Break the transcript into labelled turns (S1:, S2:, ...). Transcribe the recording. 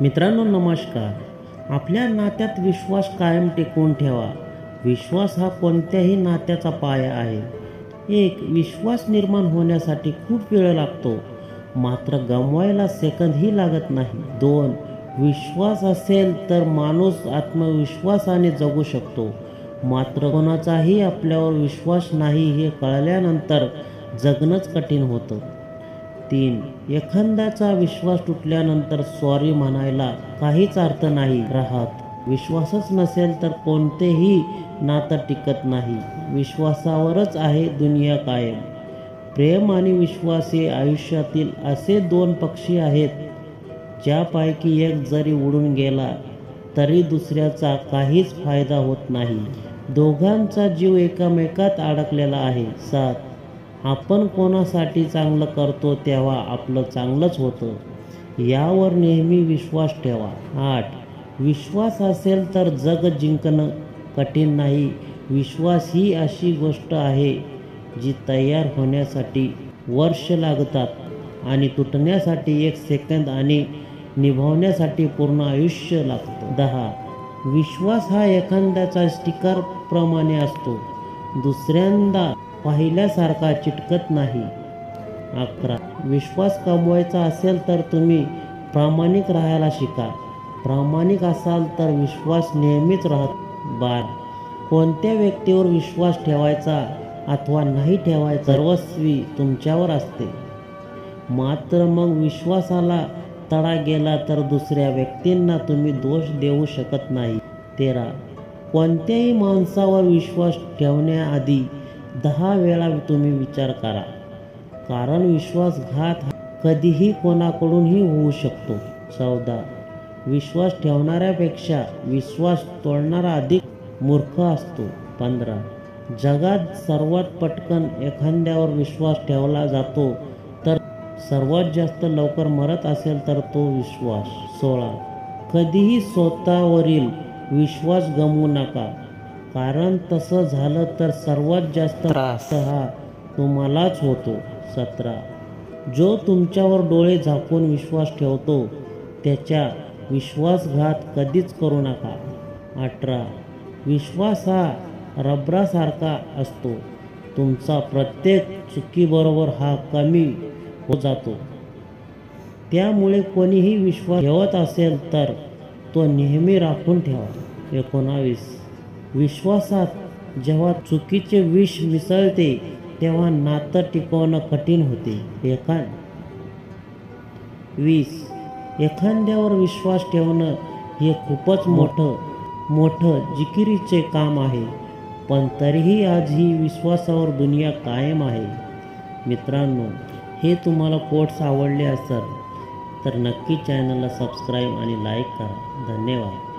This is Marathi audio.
S1: मित्रांनो नमस्कार. आपल्या नात्यात विश्वास कायम टिकवून ठेवा. विश्वास हा कोणत्याही नात्याचा पाया आहे. विश्वास निर्माण होण्यासाठी खूप वेळ लागतो, मात्र गमवायला सेकंदही लागत नाही. 2. विश्वास असेल तर माणूस आत्मविश्वासाने जगू शकतो, मात्र कोणाचाही आपल्यावर विश्वास नाही हे कळल्यानंतर जगणंच कठीण होतं. 3. एखाद्याचा विश्वास तुटल्यानंतर सॉरी म्हणायला काहीच अर्थ नाही राहत. विश्वासच नसेल तर कोणतेही नातं टिकत नाही. विश्वासावरच आहे दुनिया कायम. प्रेम आणि विश्वास हे आयुष्यातील असे 2 पक्षी आहेत, ज्यापैकी एक जरी उडून गेला तरी दुसऱ्याचा काहीच फायदा होत नाही. दोघांचा जीव एकमेकात अडकलेला आहे. 7. आपण कोणासाठी चांगलं करतो तेव्हा आपलं चांगलंच होतं, यावर नेहमी विश्वास ठेवा. 8. विश्वास असेल तर जग जिंकणं कठीण नाही. विश्वास ही अशी गोष्ट आहे जी तयार होण्यासाठी वर्ष लागतात आणि तुटण्यासाठी 1 सेकंद आणि निभावण्यासाठी पूर्ण आयुष्य लागतं. 10. विश्वास हा एखाद्याचा स्टिकरप्रमाणे असतो, दुसऱ्यांदा पाहिल्यासारखा चिटकत नाही. 11. विश्वास कमवायचा असेल तर तुम्ही प्रामाणिक राहायला शिका. प्रामाणिक असाल तर विश्वास नेहमीच राहतो. 12. कोणत्या व्यक्तीवर विश्वास ठेवायचा अथवा नाही ठेवायचा सर्वस्वी तुमच्यावर असते, मात्र मग विश्वासाला तडा गेला तर दुसऱ्या व्यक्तींना तुम्ही दोष देऊ शकत नाही. 13. कोणत्याही माणसावर विश्वास ठेवण्याआधी 10 वेळा तुम्ही विचार करा, कारण विश्वासघात कधीही कोणाकडूनही होऊ शकतो. 14. विश्वास ठेवणाऱ्यापेक्षा विश्वास तोडणारा अधिक मूर्ख असतो. 15. जगात सर्वात पटकन एखाद्यावर विश्वास ठेवला जातो, तर सर्वात जास्त लवकर मरत असेल तर तो विश्वास. 16. कधीही स्वतःवरील विश्वास गमवू नका, कारण तसं झालं तर सर्वात जास्त त्रास हा तुम्हालाच होतो. 17. जो तुमच्यावर डोळे झाकून विश्वास ठेवतो त्याच्या विश्वासघात कधीच करू नका. 18. विश्वास हा रबरासारखा असतो, तुमचा प्रत्येक चुकीबरोबर हा कमी होत जातो. त्यामुळे कोणीही विश्वास ठेवत असेल तर तो नेहमी राखून ठेवा. 19. विश्वासात जेव्हा चुकीचे विष मिसळते तेव्हा नातं टिकवणं कठीण होते. 20. एखाद्यावर विश्वास ठेवणं हे खूपच मोठं जिकिरीचे काम आहे, पण तरीही आजही विश्वासावर दुनिया कायम आहे. मित्रांनो, हे तुम्हाला कोट्स आवडले असेल तर नक्की चॅनलला सबस्क्राईब आणि लाईक करा. धन्यवाद.